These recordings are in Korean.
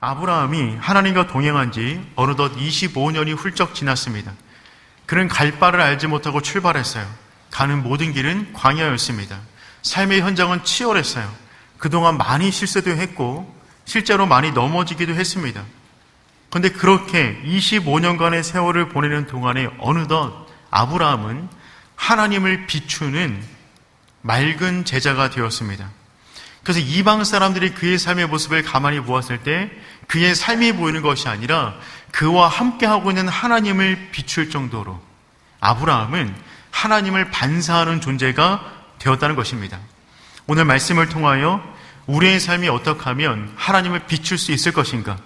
아브라함이 하나님과 동행한 지 어느덧 25년이 훌쩍 지났습니다. 그는 갈 바를 알지 못하고 출발했어요. 가는 모든 길은 광야였습니다. 삶의 현장은 치열했어요. 그동안 많이 실수도 했고 실제로 많이 넘어지기도 했습니다. 그런데 그렇게 25년간의 세월을 보내는 동안에 어느덧 아브라함은 하나님을 비추는 맑은 제자가 되었습니다. 그래서 이방 사람들이 그의 삶의 모습을 가만히 보았을 때 그의 삶이 보이는 것이 아니라 그와 함께하고 있는 하나님을 비출 정도로 아브라함은 하나님을 반사하는 존재가 되었다는 것입니다. 오늘 말씀을 통하여 우리의 삶이 어떻게 하면 하나님을 비출 수 있을 것인가,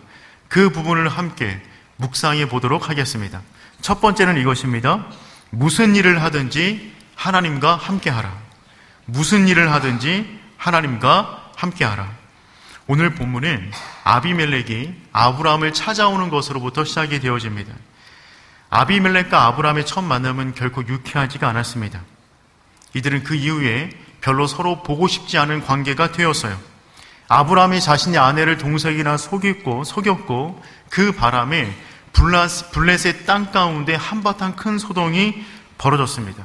그 부분을 함께 묵상해 보도록 하겠습니다. 첫 번째는 이것입니다. 무슨 일을 하든지 하나님과 함께하라. 무슨 일을 하든지 하나님과 함께하라. 오늘 본문은 아비멜렉이 아브라함을 찾아오는 것으로부터 시작이 되어집니다. 아비멜렉과 아브라함의 첫 만남은 결코 유쾌하지가 않았습니다. 이들은 그 이후에 별로 서로 보고 싶지 않은 관계가 되었어요. 아브라함이 자신의 아내를 동석이나 속였고 그 바람에 블레셋 땅 가운데 한바탕 큰 소동이 벌어졌습니다.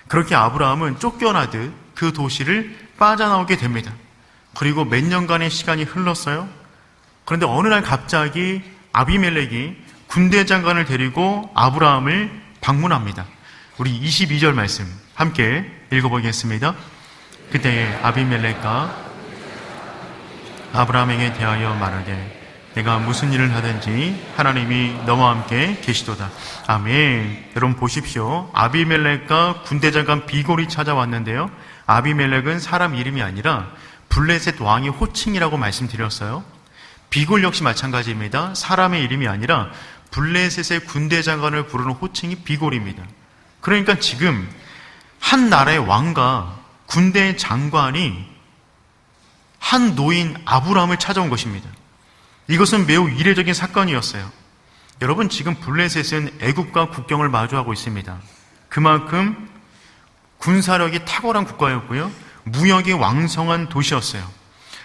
그렇게 아브라함은 쫓겨나듯 그 도시를 빠져나오게 됩니다. 그리고 몇 년간의 시간이 흘렀어요. 그런데 어느 날 갑자기 아비멜렉이 군대 장관을 데리고 아브라함을 방문합니다. 우리 22절 말씀 함께 읽어보겠습니다. 그때에 아비멜렉과 아브라함에게 대하여 말하되 내가 무슨 일을 하든지 하나님이 너와 함께 계시도다. 아멘. 여러분 보십시오. 아비멜렉과 군대 장관 비골이 찾아왔는데요. 아비멜렉은 사람 이름이 아니라 블레셋 왕의 호칭이라고 말씀드렸어요. 비골 역시 마찬가지입니다. 사람의 이름이 아니라 블레셋의 군대 장관을 부르는 호칭이 비골입니다. 그러니까 지금 한 나라의 왕과 군대 장관이 한 노인 아브라함을 찾아온 것입니다. 이것은 매우 이례적인 사건이었어요. 여러분, 지금 블레셋은 애국과 국경을 마주하고 있습니다. 그만큼 군사력이 탁월한 국가였고요, 무역이 왕성한 도시였어요.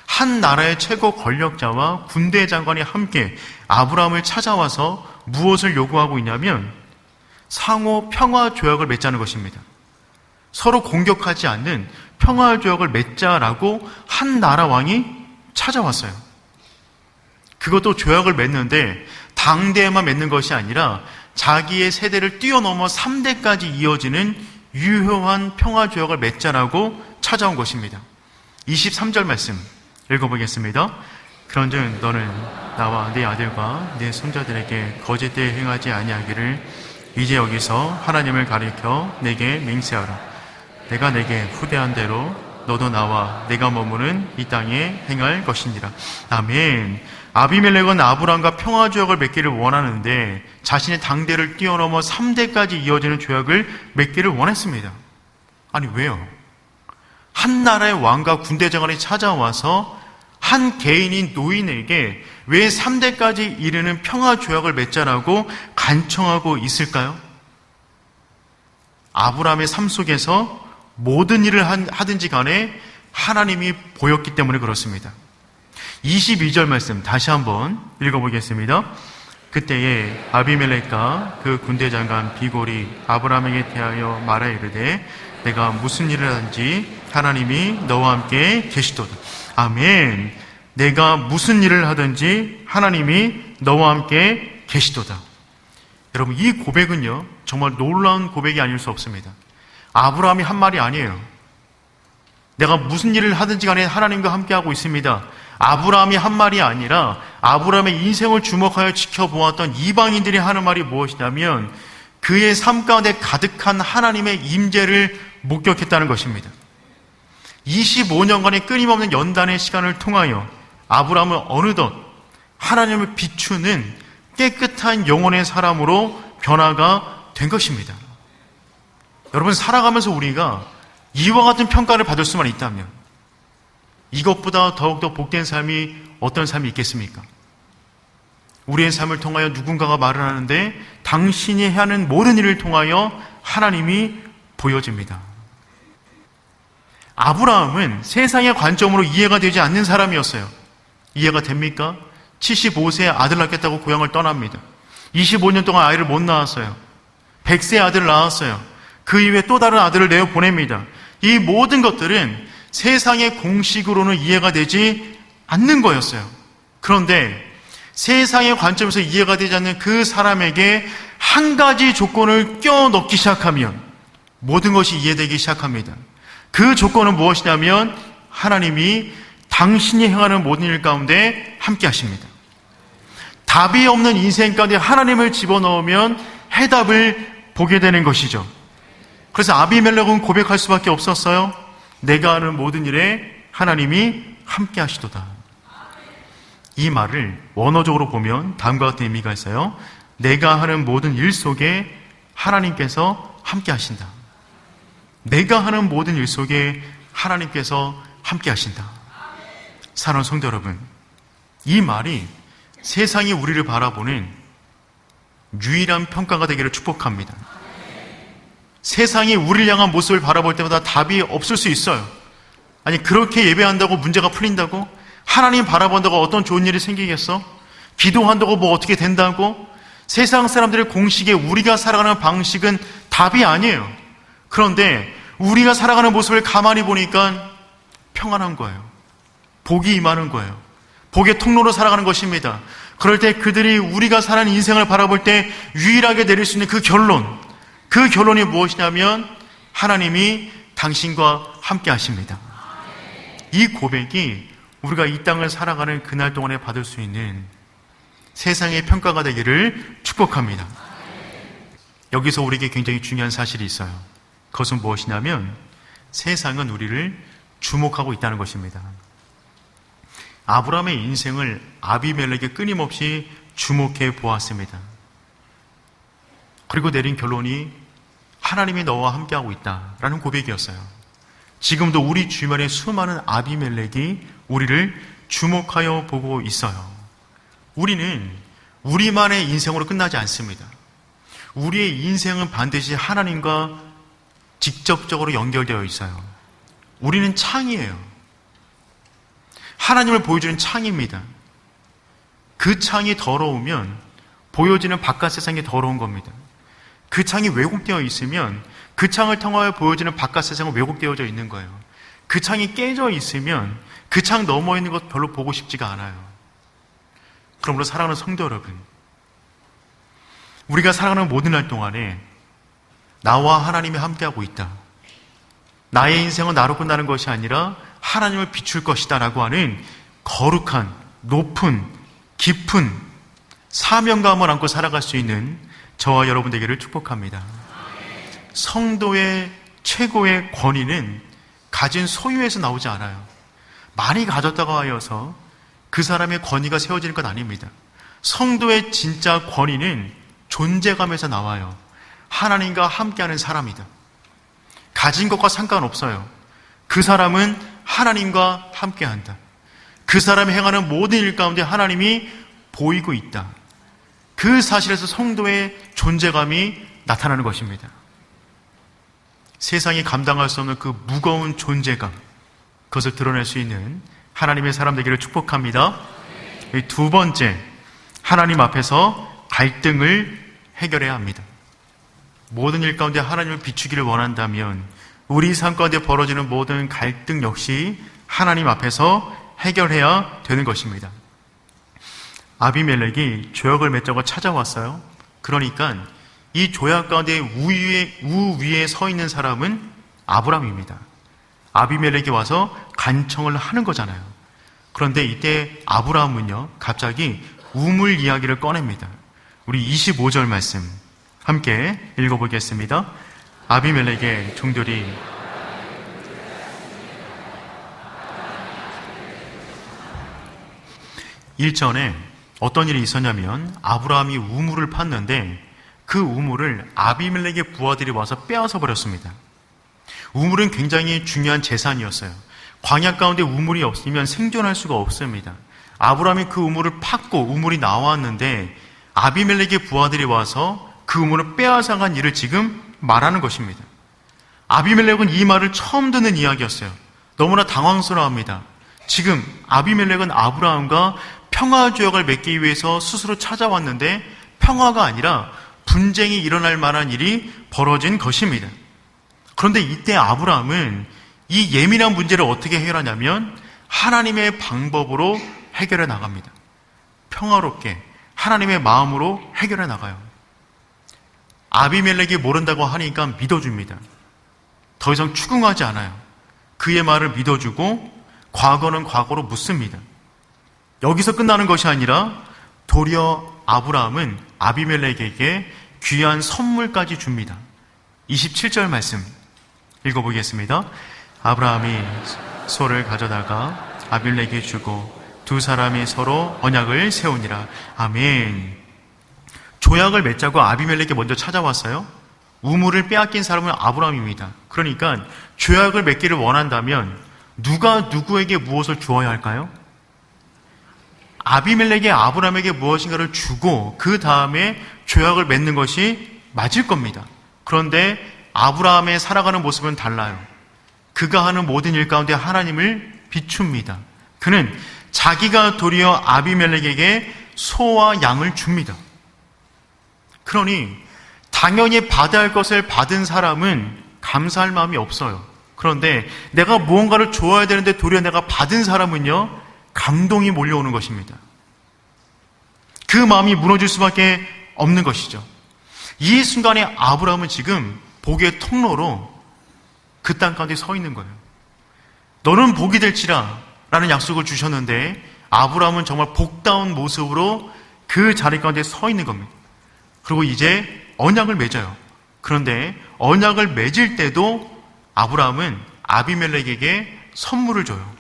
한 나라의 최고 권력자와 군대 장관이 함께 아브라함을 찾아와서 무엇을 요구하고 있냐면 상호 평화 조약을 맺자는 것입니다. 서로 공격하지 않는 평화 조약을 맺자라고 한 나라 왕이 찾아왔어요. 그것도 조약을 맺는데 당대에만 맺는 것이 아니라 자기의 세대를 뛰어넘어 3대까지 이어지는 유효한 평화 조약을 맺자라고 찾아온 것입니다. 23절 말씀 읽어보겠습니다. 그런즉 너는 나와 네 아들과 네 손자들에게 거짓되이 행하지 아니하기를 이제 여기서 하나님을 가리켜 내게 맹세하라. 내가 내게 후대한 대로 너도 나와 내가 머무는 이 땅에 행할 것이니라. 아멘. 아비멜렉은 아브라함과 평화 조약을 맺기를 원하는데 자신의 당대를 뛰어넘어 3대까지 이어지는 조약을 맺기를 원했습니다. 아니 왜요? 한 나라의 왕과 군대 장관이 찾아와서 한 개인인 노인에게 왜 3대까지 이르는 평화 조약을 맺자라고 간청하고 있을까요? 아브라함의 삶 속에서 모든 일을 하든지 간에 하나님이 보였기 때문에 그렇습니다. 22절 말씀 다시 한번 읽어보겠습니다. 그때에 아비멜렉과 그 군대 장관 비골이 아브라함에게 대하여 말하 이르되 내가 무슨 일을 하든지 하나님이 너와 함께 계시도다. 아멘. 내가 무슨 일을 하든지 하나님이 너와 함께 계시도다. 여러분, 이 고백은요 정말 놀라운 고백이 아닐 수 없습니다. 아브라함이 한 말이 아니에요. 내가 무슨 일을 하든지 간에 하나님과 함께하고 있습니다. 아브라함이 한 말이 아니라 아브라함의 인생을 주목하여 지켜보았던 이방인들이 하는 말이 무엇이냐면 그의 삶 가운데 가득한 하나님의 임재를 목격했다는 것입니다. 25년간의 끊임없는 연단의 시간을 통하여 아브라함은 어느덧 하나님을 비추는 깨끗한 영혼의 사람으로 변화가 된 것입니다. 여러분, 살아가면서 우리가 이와 같은 평가를 받을 수만 있다면 이것보다 더욱더 복된 삶이 어떤 삶이 있겠습니까? 우리의 삶을 통하여 누군가가 말을 하는데 당신이 하는 모든 일을 통하여 하나님이 보여집니다. 아브라함은 세상의 관점으로 이해가 되지 않는 사람이었어요. 이해가 됩니까? 75세에 아들 낳겠다고 고향을 떠납니다. 25년 동안 아이를 못 낳았어요. 100세에 아들을 낳았어요. 그 이후에 또 다른 아들을 내어 보냅니다. 이 모든 것들은 세상의 공식으로는 이해가 되지 않는 거였어요. 그런데 세상의 관점에서 이해가 되지 않는 그 사람에게 한 가지 조건을 껴넣기 시작하면 모든 것이 이해되기 시작합니다. 그 조건은 무엇이냐면 하나님이 당신이 행하는 모든 일 가운데 함께 하십니다. 답이 없는 인생 가운데 하나님을 집어넣으면 해답을 보게 되는 것이죠. 그래서 아비멜렉은 고백할 수밖에 없었어요. 내가 하는 모든 일에 하나님이 함께 하시도다. 이 말을 원어적으로 보면 다음과 같은 의미가 있어요. 내가 하는 모든 일 속에 하나님께서 함께 하신다. 내가 하는 모든 일 속에 하나님께서 함께 하신다. 사랑하는 성도 여러분, 이 말이 세상이 우리를 바라보는 유일한 평가가 되기를 축복합니다. 세상이 우리를 향한 모습을 바라볼 때마다 답이 없을 수 있어요. 아니, 그렇게 예배한다고 문제가 풀린다고? 하나님 바라본다고 어떤 좋은 일이 생기겠어? 기도한다고 뭐 어떻게 된다고? 세상 사람들의 공식에 우리가 살아가는 방식은 답이 아니에요. 그런데 우리가 살아가는 모습을 가만히 보니까 평안한 거예요. 복이 임하는 거예요. 복의 통로로 살아가는 것입니다. 그럴 때 그들이 우리가 사는 인생을 바라볼 때 유일하게 내릴 수 있는 그 결론이 무엇이냐면 하나님이 당신과 함께 하십니다. 이 고백이 우리가 이 땅을 살아가는 그날 동안에 받을 수 있는 세상의 평가가 되기를 축복합니다. 여기서 우리에게 굉장히 중요한 사실이 있어요. 그것은 무엇이냐면 세상은 우리를 주목하고 있다는 것입니다. 아브라함의 인생을 아비멜렉이 끊임없이 주목해 보았습니다. 그리고 내린 결론이 하나님이 너와 함께하고 있다라는 고백이었어요. 지금도 우리 주변에 수많은 아비멜렉이 우리를 주목하여 보고 있어요. 우리는 우리만의 인생으로 끝나지 않습니다. 우리의 인생은 반드시 하나님과 직접적으로 연결되어 있어요. 우리는 창이에요. 하나님을 보여주는 창입니다. 그 창이 더러우면 보여지는 바깥 세상이 더러운 겁니다. 그 창이 왜곡되어 있으면 그 창을 통하여 보여지는 바깥 세상은 왜곡되어져 있는 거예요. 그 창이 깨져 있으면 그 창 너머에 있는 것 별로 보고 싶지가 않아요. 그러므로 사랑하는 성도 여러분, 우리가 살아가는 모든 날 동안에 나와 하나님이 함께하고 있다. 나의 인생은 나로 끝나는 것이 아니라 하나님을 비출 것이다 라고 하는 거룩한, 높은, 깊은 사명감을 안고 살아갈 수 있는 저와 여러분 되기를 축복합니다. 성도의 최고의 권위는 가진 소유에서 나오지 않아요. 많이 가졌다고 하여서 그 사람의 권위가 세워지는 건 아닙니다. 성도의 진짜 권위는 존재감에서 나와요. 하나님과 함께하는 사람이다. 가진 것과 상관없어요. 그 사람은 하나님과 함께한다. 그 사람이 행하는 모든 일 가운데 하나님이 보이고 있다. 그 사실에서 성도의 존재감이 나타나는 것입니다. 세상이 감당할 수 없는 그 무거운 존재감, 그것을 드러낼 수 있는 하나님의 사람 되기를 축복합니다. 두 번째, 하나님 앞에서 갈등을 해결해야 합니다. 모든 일 가운데 하나님을 비추기를 원한다면 우리 삶 가운데 벌어지는 모든 갈등 역시 하나님 앞에서 해결해야 되는 것입니다. 아비멜렉이 조약을 맺자고 찾아왔어요. 그러니까 이 조약 가운데 우위에 서 있는 사람은 아브람입니다. 아비멜렉이 와서 간청을 하는 거잖아요. 그런데 이때 아브라함은요, 갑자기 우물 이야기를 꺼냅니다. 우리 25절 말씀 함께 읽어보겠습니다. 아비멜렉의 종들이 일전에 어떤 일이 있었냐면 아브라함이 우물을 팠는데 그 우물을 아비멜렉의 부하들이 와서 빼앗아 버렸습니다. 우물은 굉장히 중요한 재산이었어요. 광야 가운데 우물이 없으면 생존할 수가 없습니다. 아브라함이 그 우물을 팠고 우물이 나왔는데 아비멜렉의 부하들이 와서 그 우물을 빼앗아간 일을 지금 말하는 것입니다. 아비멜렉은 이 말을 처음 듣는 이야기였어요. 너무나 당황스러워합니다. 지금 아비멜렉은 아브라함과 평화 조약을 맺기 위해서 스스로 찾아왔는데 평화가 아니라 분쟁이 일어날 만한 일이 벌어진 것입니다. 그런데 이때 아브라함은 이 예민한 문제를 어떻게 해결하냐면 하나님의 방법으로 해결해 나갑니다. 평화롭게 하나님의 마음으로 해결해 나가요. 아비멜렉이 모른다고 하니까 믿어줍니다. 더 이상 추궁하지 않아요. 그의 말을 믿어주고 과거는 과거로 묻습니다. 여기서 끝나는 것이 아니라 도리어 아브라함은 아비멜렉에게 귀한 선물까지 줍니다. 27절 말씀 읽어보겠습니다. 아브라함이 소를 가져다가 아비멜렉에게 주고 두 사람이 서로 언약을 세우니라. 아멘. 조약을 맺자고 아비멜렉이 먼저 찾아왔어요. 우물을 빼앗긴 사람은 아브라함입니다. 그러니까 조약을 맺기를 원한다면 누가 누구에게 무엇을 주어야 할까요? 아비멜렉이 아브라함에게 무엇인가를 주고 그 다음에 조약을 맺는 것이 맞을 겁니다. 그런데 아브라함의 살아가는 모습은 달라요. 그가 하는 모든 일 가운데 하나님을 비춥니다. 그는 자기가 도리어 아비멜렉에게 소와 양을 줍니다. 그러니 당연히 받아야 할 것을 받은 사람은 감사할 마음이 없어요. 그런데 내가 무언가를 줘야 되는데 도리어 내가 받은 사람은요, 감동이 몰려오는 것입니다. 그 마음이 무너질 수밖에 없는 것이죠. 이 순간에 아브라함은 지금 복의 통로로 그 땅 가운데 서 있는 거예요. 너는 복이 될지라 라는 약속을 주셨는데 아브라함은 정말 복다운 모습으로 그 자리 가운데 서 있는 겁니다. 그리고 이제 언약을 맺어요. 그런데 언약을 맺을 때도 아브라함은 아비멜렉에게 선물을 줘요.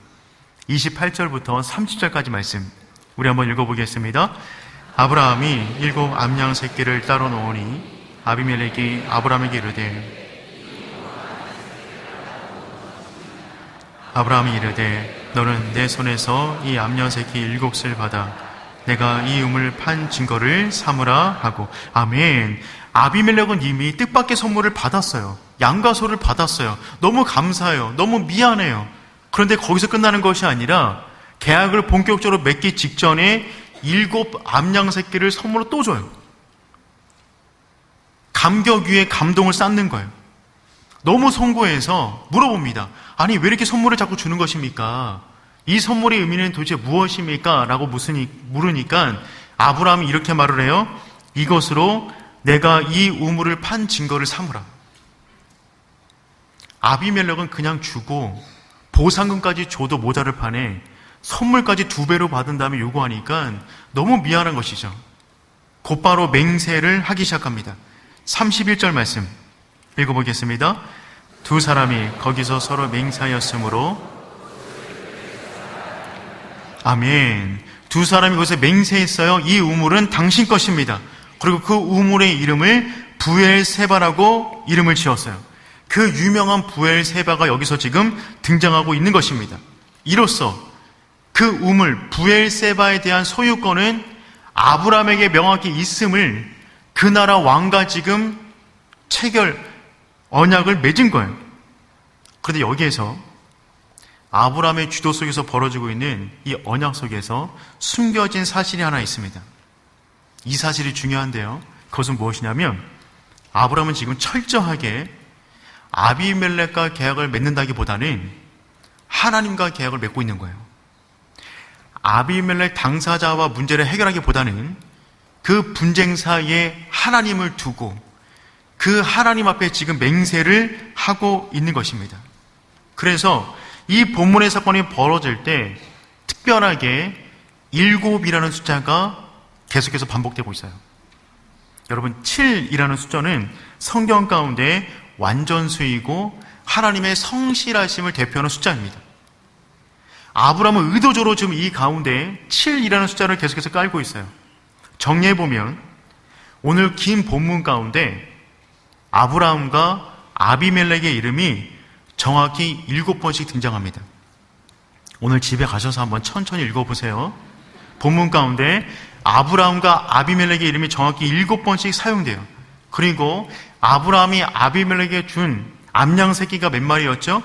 28절부터 30절까지 말씀 우리 한번 읽어보겠습니다. 아브라함이 7 암양 새끼를 따로 놓으니 아비멜렉이 아브라함에게 이르되 너는 내 손에서 이 암양 새끼 7을 받아 내가 이 우물 판 증거를 삼으라 하고. 아멘. 아비멜렉은 이미 뜻밖의 선물을 받았어요. 양과 소를 받았어요. 너무 감사해요. 너무 미안해요. 그런데 거기서 끝나는 것이 아니라 계약을 본격적으로 맺기 직전에 7 암양 새끼를 선물로 또 줘요. 감격 위에 감동을 쌓는 거예요. 너무 송구해서 물어봅니다. 아니 왜 이렇게 선물을 자꾸 주는 것입니까? 이 선물의 의미는 도대체 무엇입니까? 라고 물으니까 아브라함이 이렇게 말을 해요. 이것으로 내가 이 우물을 판 증거를 삼으라. 아비멜렉은 그냥 주고 보상금까지 줘도 모자를 판에 선물까지 2배로 받은 다음에 요구하니까 너무 미안한 것이죠. 곧바로 맹세를 하기 시작합니다. 31절 말씀 읽어보겠습니다. 두 사람이 거기서 서로 맹세하였으므로. 아멘. 두 사람이 거기서 맹세했어요. 이 우물은 당신 것입니다. 그리고 그 우물의 이름을 부엘세바라고 이름을 지었어요. 그 유명한 부엘세바가 여기서 지금 등장하고 있는 것입니다. 이로써 그 우물 부엘세바에 대한 소유권은 아브라함에게 명확히 있음을 그 나라 왕과 지금 언약을 맺은 거예요. 그런데 여기에서 아브라함의 주도 속에서 벌어지고 있는 이 언약 속에서 숨겨진 사실이 하나 있습니다. 이 사실이 중요한데요. 그것은 무엇이냐면 아브라함은 지금 철저하게 아비멜렉과 계약을 맺는다기보다는 하나님과 계약을 맺고 있는 거예요. 아비멜렉 당사자와 문제를 해결하기보다는 그 분쟁 사이에 하나님을 두고 그 하나님 앞에 지금 맹세를 하고 있는 것입니다. 그래서 이 본문의 사건이 벌어질 때 특별하게 7이라는 숫자가 계속해서 반복되고 있어요. 여러분 7이라는 숫자는 성경 가운데 완전수이고 하나님의 성실하심을 대표하는 숫자입니다. 아브라함은 의도적으로 지금 이 가운데 7이라는 숫자를 계속해서 깔고 있어요. 정리해보면 오늘 긴 본문 가운데 아브라함과 아비멜렉의 이름이 정확히 7번씩 등장합니다. 오늘 집에 가셔서 한번 천천히 읽어보세요. 본문 가운데 아브라함과 아비멜렉의 이름이 정확히 7번씩 사용돼요. 그리고 아브라함이 아비멜렉에게 준 암양 새끼가 몇 마리였죠?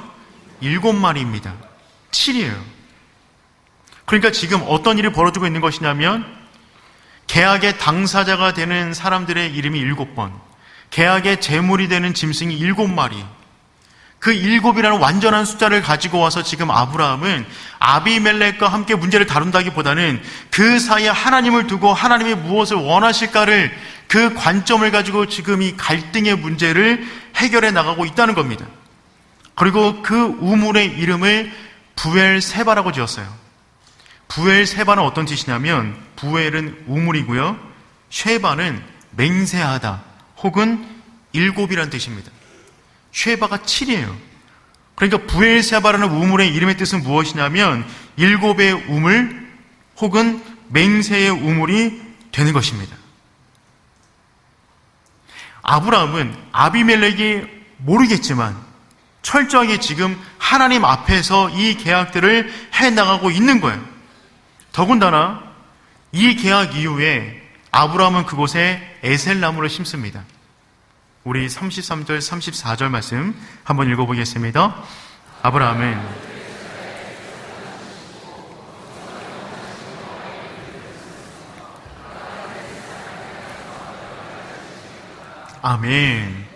7마리입니다. 7이에요. 그러니까 지금 어떤 일이 벌어지고 있는 것이냐면 계약의 당사자가 되는 사람들의 이름이 7번, 계약의 제물이 되는 짐승이 7마리, 그 7이라는 완전한 숫자를 가지고 와서 지금 아브라함은 아비멜렉과 함께 문제를 다룬다기보다는 그 사이에 하나님을 두고 하나님이 무엇을 원하실까를 그 관점을 가지고 지금 이 갈등의 문제를 해결해 나가고 있다는 겁니다. 그리고 그 우물의 이름을 부엘세바라고 지었어요. 부엘세바는 어떤 뜻이냐면 부엘은 우물이고요, 쉐바는 맹세하다 혹은 7이라는 뜻입니다. 쉐바가 7이에요. 그러니까 부엘세바라는 우물의 이름의 뜻은 무엇이냐면 7의 우물 혹은 맹세의 우물이 되는 것입니다. 아브라함은 아비멜렉이 모르겠지만 철저하게 지금 하나님 앞에서 이 계약들을 해나가고 있는 거예요. 더군다나 이 계약 이후에 아브라함은 그곳에 에셀나무를 심습니다. 우리 33절, 34절 말씀 한번 읽어보겠습니다. 아브라함은 아멘.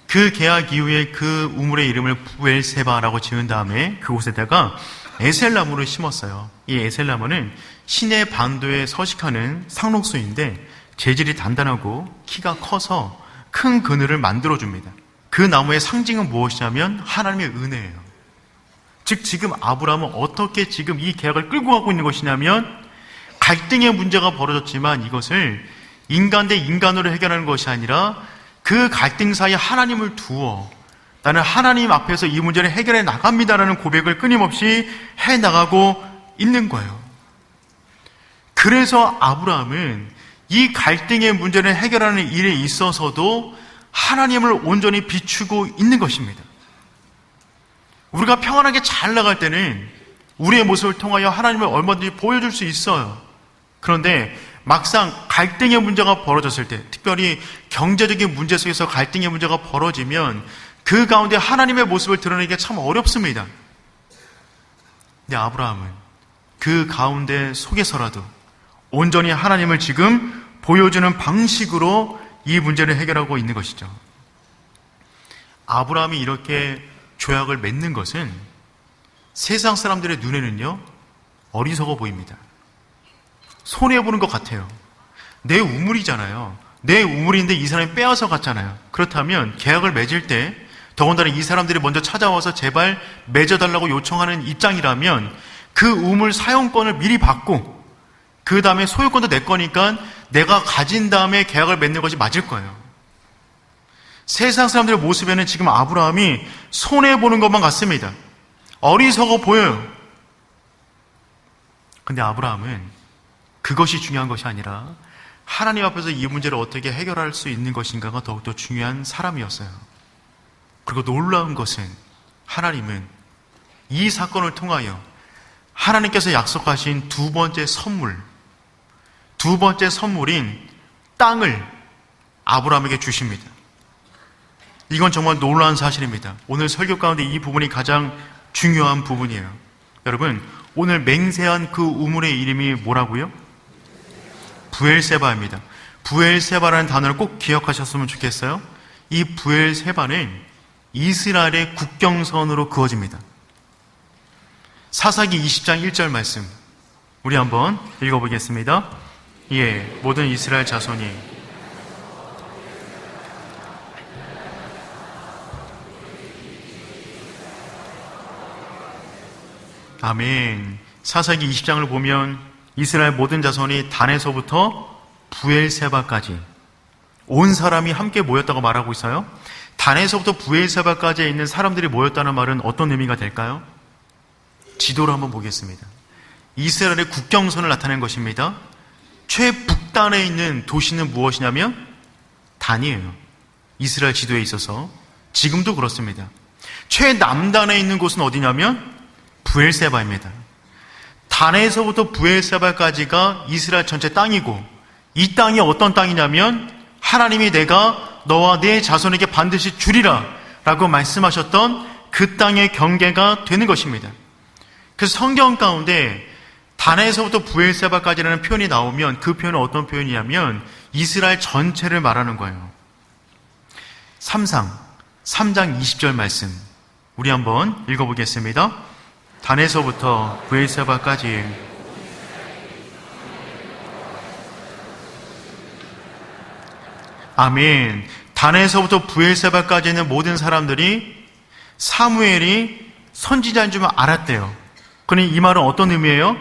그 계약 이후에 그 우물의 이름을 부엘세바라고 지은 다음에 그곳에다가 에셀나무를 심었어요. 이 에셀나무는 시내 반도에 서식하는 상록수인데 재질이 단단하고 키가 커서 큰 그늘을 만들어줍니다. 그 나무의 상징은 무엇이냐면 하나님의 은혜예요. 즉 지금 아브라함은 어떻게 지금 이 계약을 끌고 가고 있는 것이냐면 갈등의 문제가 벌어졌지만 이것을 인간 대 인간으로 해결하는 것이 아니라 그 갈등 사이에 하나님을 두어 나는 하나님 앞에서 이 문제를 해결해 나갑니다라는 고백을 끊임없이 해나가고 있는 거예요. 그래서 아브라함은 이 갈등의 문제를 해결하는 일에 있어서도 하나님을 온전히 비추고 있는 것입니다. 우리가 평안하게 잘 나갈 때는 우리의 모습을 통하여 하나님을 얼마든지 보여줄 수 있어요. 그런데 막상 갈등의 문제가 벌어졌을 때, 특별히 경제적인 문제 속에서 갈등의 문제가 벌어지면 그 가운데 하나님의 모습을 드러내기가 참 어렵습니다. 근데 아브라함은 그 가운데 속에서라도 온전히 하나님을 지금 보여주는 방식으로 이 문제를 해결하고 있는 것이죠. 아브라함이 이렇게 조약을 맺는 것은 세상 사람들의 눈에는요, 어리석어 보입니다. 손해보는 것 같아요. 내 우물이잖아요. 내 우물인데 이 사람이 빼앗아 갔잖아요. 그렇다면 계약을 맺을 때 더군다나 이 사람들이 먼저 찾아와서 제발 맺어달라고 요청하는 입장이라면 그 우물 사용권을 미리 받고 그 다음에 소유권도 내 거니까 내가 가진 다음에 계약을 맺는 것이 맞을 거예요. 세상 사람들의 모습에는 지금 아브라함이 손해보는 것만 같습니다. 어리석어 보여요. 근데 아브라함은 그것이 중요한 것이 아니라 하나님 앞에서 이 문제를 어떻게 해결할 수 있는 것인가가 더욱더 중요한 사람이었어요. 그리고 놀라운 것은 하나님은 이 사건을 통하여 하나님께서 약속하신 두 번째 선물인 땅을 아브라함에게 주십니다. 이건 정말 놀라운 사실입니다. 오늘 설교 가운데 이 부분이 가장 중요한 부분이에요. 여러분, 오늘 맹세한 그 우물의 이름이 뭐라고요? 부엘세바입니다. 부엘세바라는 단어를 꼭 기억하셨으면 좋겠어요. 이 부엘세바는 이스라엘의 국경선으로 그어집니다. 사사기 20장 1절 말씀 우리 한번 읽어보겠습니다. 예, 모든 이스라엘 자손이 아멘. 사사기 20장을 보면 이스라엘 모든 자손이 단에서부터 부엘세바까지 온 사람이 함께 모였다고 말하고 있어요. 단에서부터 부엘세바까지 있는 사람들이 모였다는 말은 어떤 의미가 될까요? 지도를 한번 보겠습니다. 이스라엘의 국경선을 나타낸 것입니다. 최북단에 있는 도시는 무엇이냐면 단이에요. 이스라엘 지도에 있어서 지금도 그렇습니다. 최남단에 있는 곳은 어디냐면 부엘세바입니다. 단에서부터 부엘세바까지가 이스라엘 전체 땅이고 이 땅이 어떤 땅이냐면 하나님이 내가 너와 네 자손에게 반드시 주리라 라고 말씀하셨던 그 땅의 경계가 되는 것입니다. 그래서 성경 가운데 단에서부터 브엘세바까지라는 표현이 나오면 그 표현은 어떤 표현이냐면 이스라엘 전체를 말하는 거예요. 3장 20절 말씀 우리 한번 읽어보겠습니다. 단에서부터 브엘세바까지 아멘. 단에서부터 브엘세바까지 있는 모든 사람들이 사무엘이 선지자인 줄 알았대요. 그러니 이 말은 어떤 의미예요?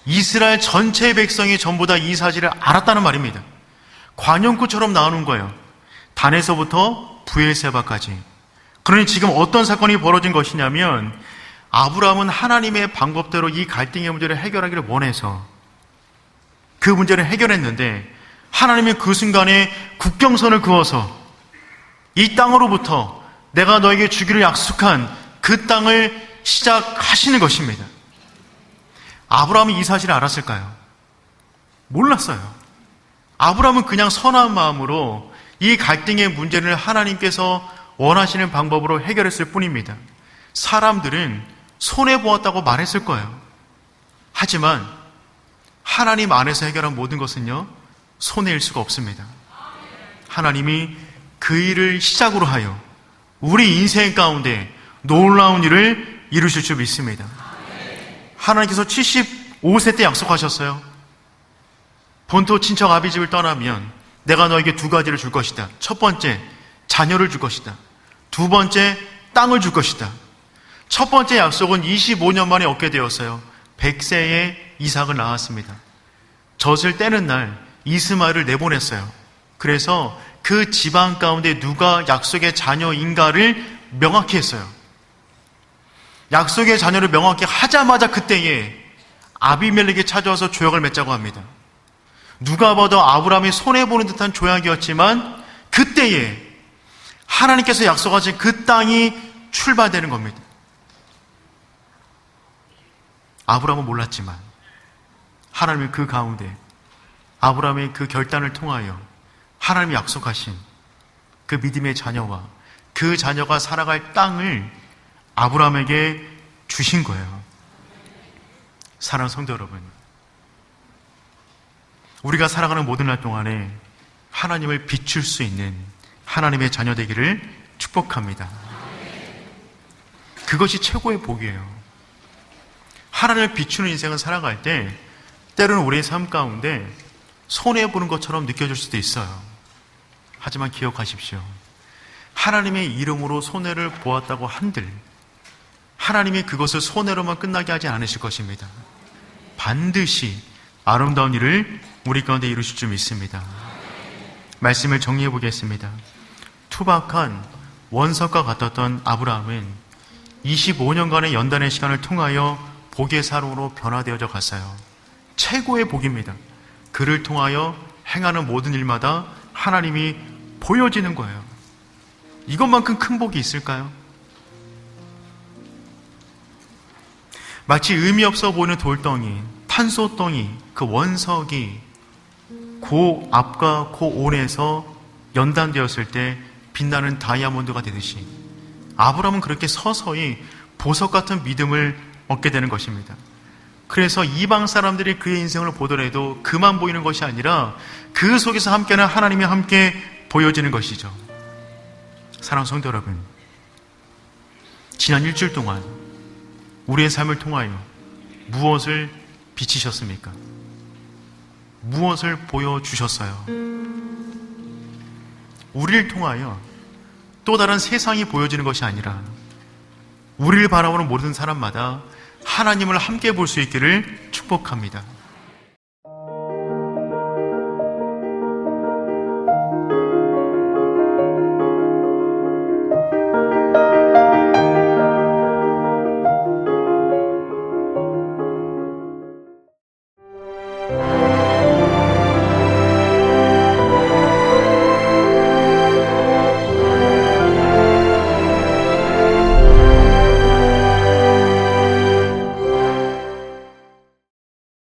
이스라엘 전체의 백성이 전부 다 이 사실을 알았다는 말입니다. 관용구처럼 나오는 거예요. 단에서부터 브엘세바까지. 그러니 지금 어떤 사건이 벌어진 것이냐면 아브라함은 하나님의 방법대로 이 갈등의 문제를 해결하기를 원해서 그 문제를 해결했는데 하나님이 그 순간에 국경선을 그어서 이 땅으로부터 내가 너에게 주기를 약속한 그 땅을 시작하시는 것입니다. 아브라함이 이 사실을 알았을까요? 몰랐어요. 아브라함은 그냥 선한 마음으로 이 갈등의 문제를 하나님께서 원하시는 방법으로 해결했을 뿐입니다. 사람들은 손해보았다고 말했을 거예요. 하지만 하나님 안에서 해결한 모든 것은요, 손해일 수가 없습니다. 하나님이 그 일을 시작으로 하여 우리 인생 가운데 놀라운 일을 이루실 줄 믿습니다. 하나님께서 75세 때 약속하셨어요. 본토 친척 아비집을 떠나면 내가 너에게 2가지를 줄 것이다. 첫 번째, 자녀를 줄 것이다. 두 번째, 땅을 줄 것이다. 첫 번째 약속은 25년 만에 얻게 되었어요. 100세에 이삭을 낳았습니다. 젖을 떼는 날 이스마엘을 내보냈어요. 그래서 그 집안 가운데 누가 약속의 자녀인가를 명확히 했어요. 약속의 자녀를 명확히 하자마자 그때에 아비멜렉이 찾아와서 조약을 맺자고 합니다. 누가 봐도 아브라함이 손해보는 듯한 조약이었지만 그때에 하나님께서 약속하신 그 땅이 출발되는 겁니다. 아브라함은 몰랐지만 하나님은 그 가운데 아브라함의 그 결단을 통하여 하나님이 약속하신 그 믿음의 자녀와 그 자녀가 살아갈 땅을 아브라함에게 주신 거예요. 사랑하는 성도 여러분, 우리가 살아가는 모든 날 동안에 하나님을 비출 수 있는 하나님의 자녀 되기를 축복합니다. 그것이 최고의 복이에요. 하나님을 비추는 인생을 살아갈 때 때로는 우리의 삶 가운데 손해보는 것처럼 느껴질 수도 있어요. 하지만 기억하십시오. 하나님의 이름으로 손해를 보았다고 한들 하나님이 그것을 손해로만 끝나게 하지 않으실 것입니다. 반드시 아름다운 일을 우리 가운데 이루실 줄 믿습니다. 말씀을 정리해 보겠습니다. 투박한 원석과 같았던 아브라함은 25년간의 연단의 시간을 통하여 복의 사람으로 변화되어져 갔어요. 최고의 복입니다. 그를 통하여 행하는 모든 일마다 하나님이 보여지는 거예요. 이것만큼 큰 복이 있을까요? 마치 의미 없어 보이는 돌덩이, 탄소덩이, 그 원석이 고 앞과 고 온에서 연단되었을 때 빛나는 다이아몬드가 되듯이 아브라함은 그렇게 서서히 보석 같은 믿음을 얻게 되는 것입니다. 그래서 이방 사람들이 그의 인생을 보더라도 그만 보이는 것이 아니라 그 속에서 함께하는 하나님이 함께 보여지는 것이죠. 사랑하는 성도 여러분, 지난 일주일 동안 우리의 삶을 통하여 무엇을 비치셨습니까? 무엇을 보여주셨어요? 우리를 통하여 또 다른 세상이 보여지는 것이 아니라 우리를 바라보는 모든 사람마다 하나님을 함께 볼 수 있기를 축복합니다.